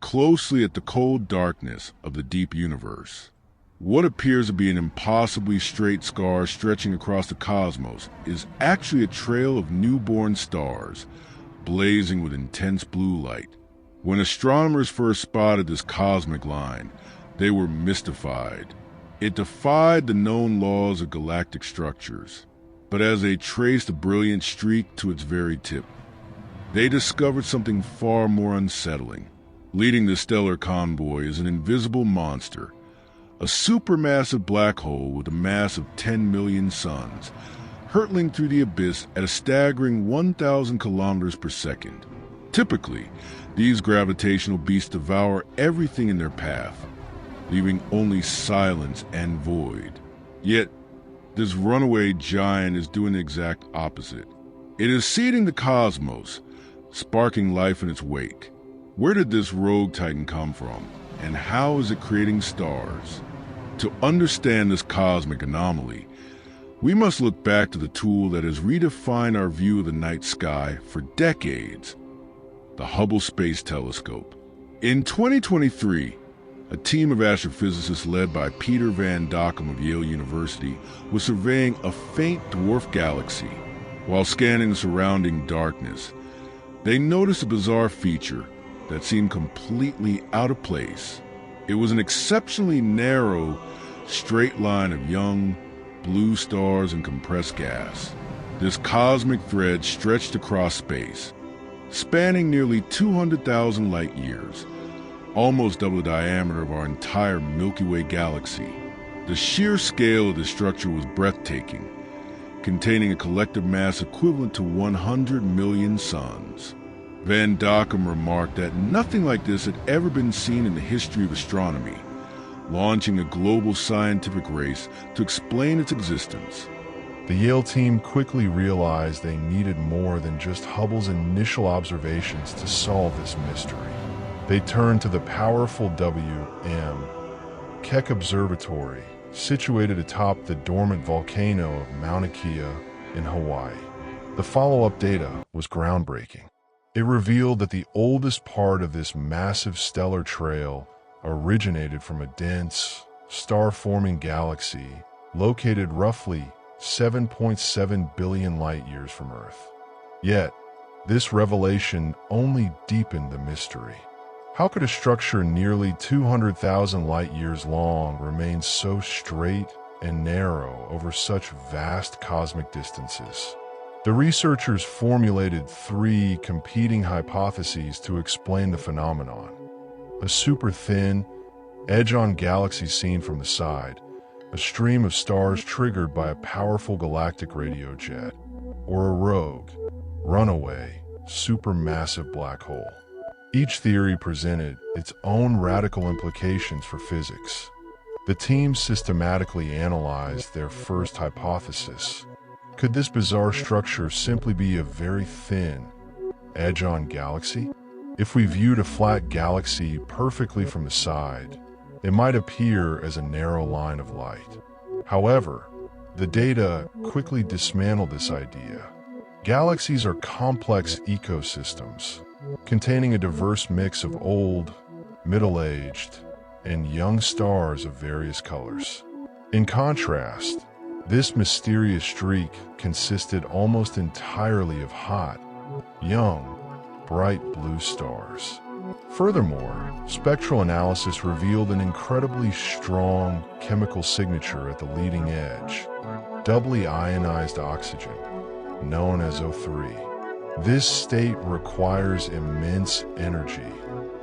closely at the cold darkness of the deep universe. What appears to be an impossibly straight scar stretching across the cosmos is actually a trail of newborn stars, blazing with intense blue light. When astronomers first spotted this cosmic line, they were mystified. It defied the known laws of galactic structures. But as they traced the brilliant streak to its very tip, they discovered something far more unsettling. Leading the stellar convoy is an invisible monster, a supermassive black hole with a mass of 10 million suns, hurtling through the abyss at a staggering 1,000 kilometers per second. Typically, these gravitational beasts devour everything in their path, leaving only silence and void. Yet, this runaway giant is doing the exact opposite. It is seeding the cosmos, sparking life in its wake. Where did this rogue titan come from, and how is it creating stars? To understand this cosmic anomaly, we must look back to the tool that has redefined our view of the night sky for decades, the Hubble Space Telescope. In 2023, a team of astrophysicists led by Peter Van Dockum of Yale University was surveying a faint dwarf galaxy. While scanning the surrounding darkness, they noticed a bizarre feature that seemed completely out of place. It was an exceptionally narrow, straight line of young, blue stars and compressed gas. This cosmic thread stretched across space, spanning nearly 200,000 light years, almost double the diameter of our entire Milky Way galaxy. The sheer scale of the structure was breathtaking, containing a collective mass equivalent to 100 million suns. Van Dockum remarked that nothing like this had ever been seen in the history of astronomy, launching a global scientific race to explain its existence. The Yale team quickly realized they needed more than just Hubble's initial observations to solve this mystery. They turned to the powerful W.M. Keck Observatory, situated atop the dormant volcano of Mauna Kea in Hawaii. The follow-up data was groundbreaking. It revealed that the oldest part of this massive stellar trail originated from a dense, star-forming galaxy located roughly 7.7 billion light-years from Earth. Yet, this revelation only deepened the mystery. How could a structure nearly 200,000 light-years long remain so straight and narrow over such vast cosmic distances? The researchers formulated three competing hypotheses to explain the phenomenon: a super-thin, edge-on galaxy seen from the side, a stream of stars triggered by a powerful galactic radio jet, or a rogue, runaway, supermassive black hole. Each theory presented its own radical implications for physics. The team systematically analyzed their first hypothesis. Could this bizarre structure simply be a very thin, edge-on galaxy? If we viewed a flat galaxy perfectly from the side, it might appear as a narrow line of light. However, the data quickly dismantled this idea. Galaxies are complex ecosystems, containing a diverse mix of old, middle-aged, and young stars of various colors. In contrast, this mysterious streak consisted almost entirely of hot, young, bright blue stars. Furthermore, spectral analysis revealed an incredibly strong chemical signature at the leading edge: doubly ionized oxygen, known as O3. This state requires immense energy,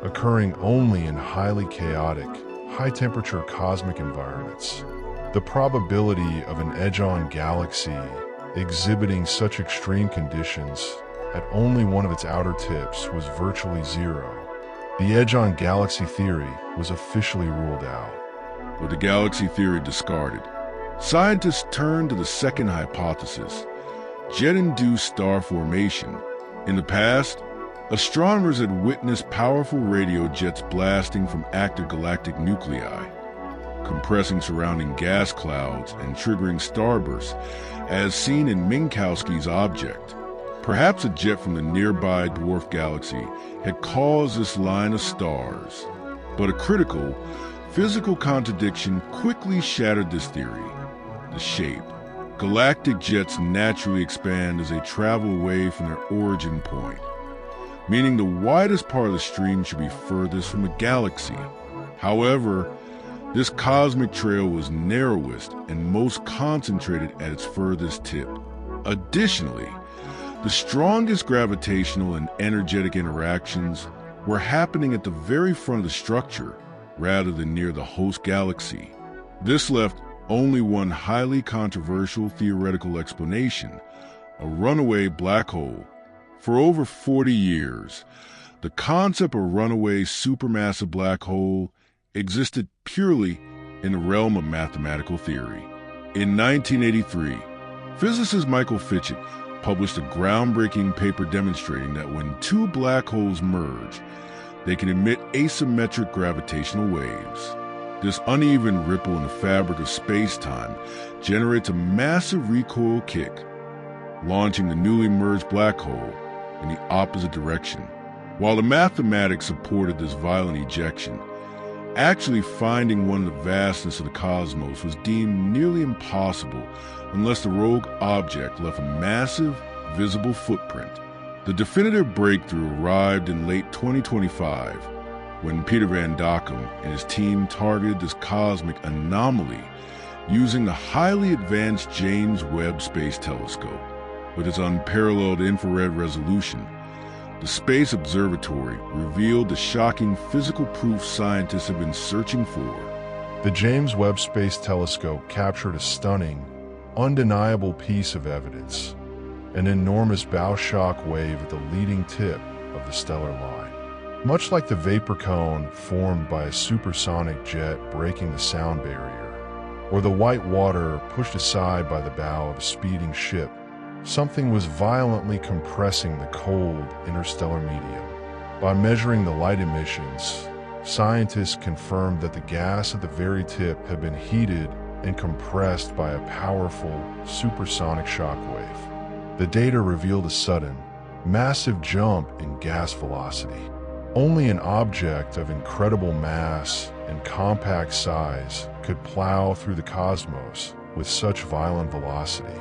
occurring only in highly chaotic, high-temperature cosmic environments. The probability of an edge-on galaxy exhibiting such extreme conditions at only one of its outer tips was virtually zero. The edge-on galaxy theory was officially ruled out. With the galaxy theory discarded, scientists turned to the second hypothesis: jet-induced star formation. In the past, astronomers had witnessed powerful radio jets blasting from active galactic nuclei, compressing surrounding gas clouds and triggering starbursts, as seen in Minkowski's object. Perhaps a jet from the nearby dwarf galaxy had caused this line of stars. But a critical, physical contradiction quickly shattered this theory: the shape. Galactic jets naturally expand as they travel away from their origin point, meaning the widest part of the stream should be furthest from the galaxy. However, this cosmic trail was narrowest and most concentrated at its furthest tip. Additionally, the strongest gravitational and energetic interactions were happening at the very front of the structure rather than near the host galaxy. This left only one highly controversial theoretical explanation: a runaway black hole. For over 40 years, the concept of a runaway supermassive black hole existed purely in the realm of mathematical theory. In 1983, physicist Michael Fitchett published a groundbreaking paper demonstrating that when two black holes merge, they can emit asymmetric gravitational waves. This uneven ripple in the fabric of space-time generates a massive recoil kick, launching the newly merged black hole in the opposite direction. While the mathematics supported this violent ejection, actually finding one in the vastness of the cosmos was deemed nearly impossible unless the rogue object left a massive, visible footprint. The definitive breakthrough arrived in late 2025 when Peter Van Dockum and his team targeted this cosmic anomaly using the highly advanced James Webb Space Telescope. With its unparalleled infrared resolution, the Space Observatory revealed the shocking physical proof scientists have been searching for. The James Webb Space Telescope captured a stunning, undeniable piece of evidence: an enormous bow shock wave at the leading tip of the stellar line. Much like the vapor cone formed by a supersonic jet breaking the sound barrier, or the white water pushed aside by the bow of a speeding ship, something was violently compressing the cold interstellar medium. By measuring the light emissions, scientists confirmed that the gas at the very tip had been heated and compressed by a powerful supersonic shockwave. The data revealed a sudden, massive jump in gas velocity. Only an object of incredible mass and compact size could plow through the cosmos with such violent velocity.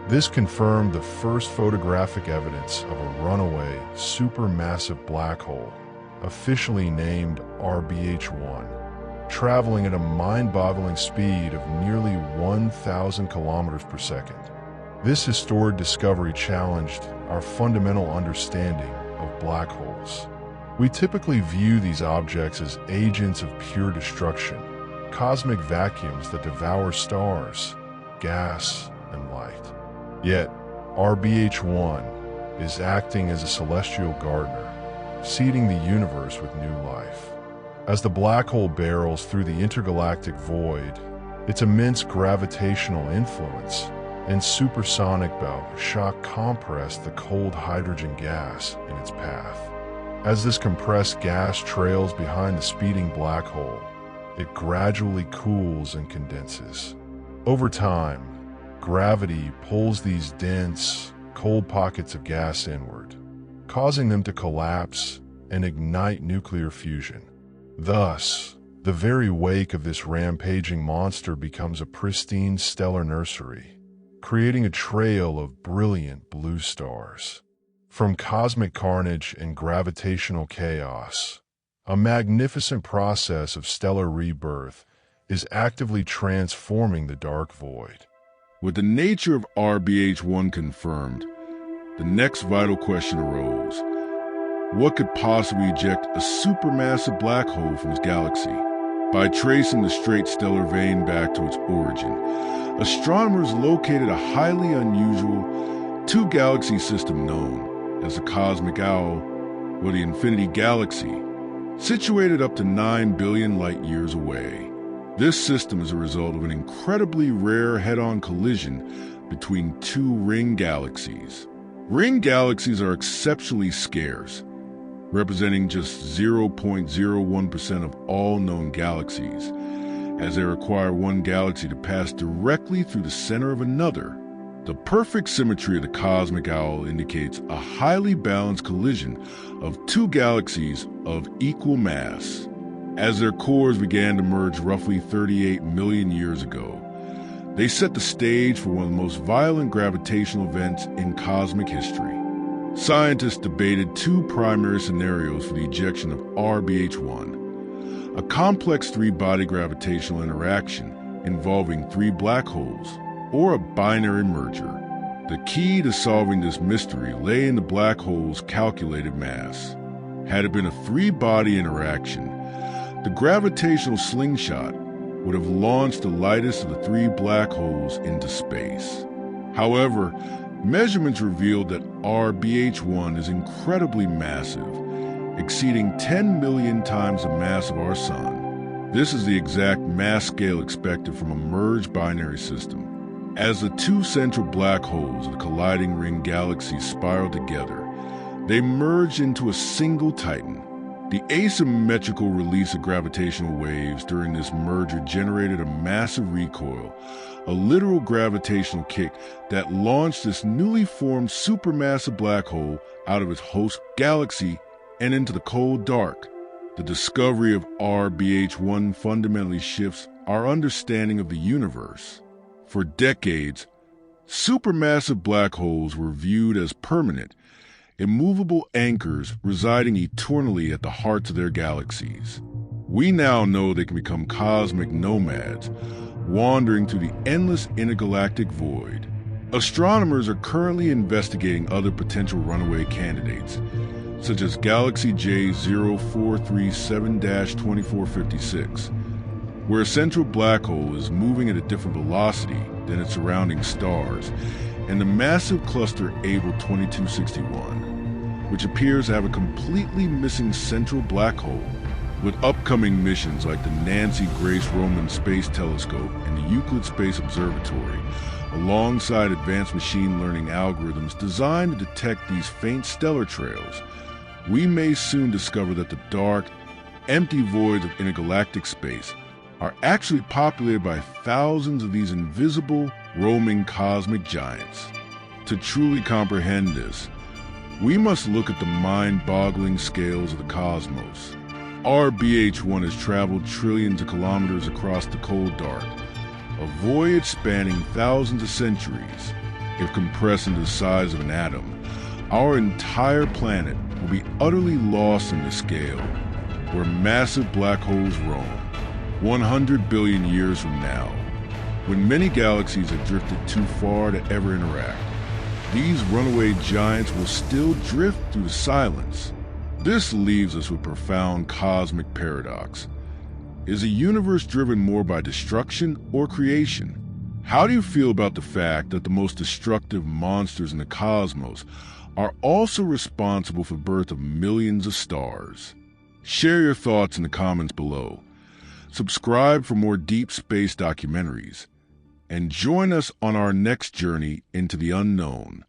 This confirmed the first photographic evidence of a runaway supermassive black hole, officially named RBH1, traveling at a mind-boggling speed of nearly 1,000 kilometers per second. This historic discovery challenged our fundamental understanding of black holes. We typically view these objects as agents of pure destruction, cosmic vacuums that devour stars, gas, and light. Yet, RBH1 is acting as a celestial gardener, seeding the universe with new life. As the black hole barrels through the intergalactic void, its immense gravitational influence and supersonic bow shock compress the cold hydrogen gas in its path. As this compressed gas trails behind the speeding black hole, it gradually cools and condenses. Over time, gravity pulls these dense, cold pockets of gas inward, causing them to collapse and ignite nuclear fusion. Thus, the very wake of this rampaging monster becomes a pristine stellar nursery, creating a trail of brilliant blue stars. From cosmic carnage and gravitational chaos, a magnificent process of stellar rebirth is actively transforming the dark void. With the nature of RBH1 confirmed, the next vital question arose: what could possibly eject a supermassive black hole from its galaxy? By tracing the straight stellar vein back to its origin, astronomers located a highly unusual two-galaxy system known as the Cosmic Owl, or the Infinity Galaxy, situated up to 9 billion light-years away. This system is a result of an incredibly rare head-on collision between two ring galaxies. Ring galaxies are exceptionally scarce, representing just 0.01% of all known galaxies, as they require one galaxy to pass directly through the center of another. The perfect symmetry of the cosmic owl indicates a highly balanced collision of two galaxies of equal mass, as their cores began to merge roughly 38 million years ago. They set the stage for one of the most violent gravitational events in cosmic history. Scientists debated two primary scenarios for the ejection of RBH1, a complex three-body gravitational interaction involving three black holes, or a binary merger. The key to solving this mystery lay in the black hole's calculated mass. Had it been a three-body interaction, the gravitational slingshot would have launched the lightest of the three black holes into space. However, measurements revealed that RBH1 is incredibly massive, exceeding 10 million times the mass of our Sun. This is the exact mass scale expected from a merged binary system. As the two central black holes of the colliding ring galaxies spiraled together, they merged into a single titan. The asymmetrical release of gravitational waves during this merger generated a massive recoil, a literal gravitational kick that launched this newly formed supermassive black hole out of its host galaxy and into the cold dark. The discovery of RBH1 fundamentally shifts our understanding of the universe. For decades, supermassive black holes were viewed as permanent, immovable anchors residing eternally at the hearts of their galaxies. We now know they can become cosmic nomads, wandering through the endless intergalactic void. Astronomers are currently investigating other potential runaway candidates, such as Galaxy J0437-2456, where a central black hole is moving at a different velocity than its surrounding stars, and the massive cluster Able 2261, which appears to have a completely missing central black hole. With upcoming missions like the Nancy Grace Roman Space Telescope and the Euclid Space Observatory, alongside advanced machine learning algorithms designed to detect these faint stellar trails, we may soon discover that the dark, empty voids of intergalactic space are actually populated by thousands of these invisible, roaming cosmic giants. To truly comprehend this, we must look at the mind-boggling scales of the cosmos. RBH1 has traveled trillions of kilometers across the cold dark, a voyage spanning thousands of centuries. If compressed into the size of an atom, our entire planet will be utterly lost in the scale, where massive black holes roam. 100 billion years from now, when many galaxies have drifted too far to ever interact, these runaway giants will still drift through the silence. This leaves us with a profound cosmic paradox. Is the universe driven more by destruction or creation? How do you feel about the fact that the most destructive monsters in the cosmos are also responsible for the birth of millions of stars? Share your thoughts in the comments below. Subscribe for more deep space documentaries, and join us on our next journey into the unknown.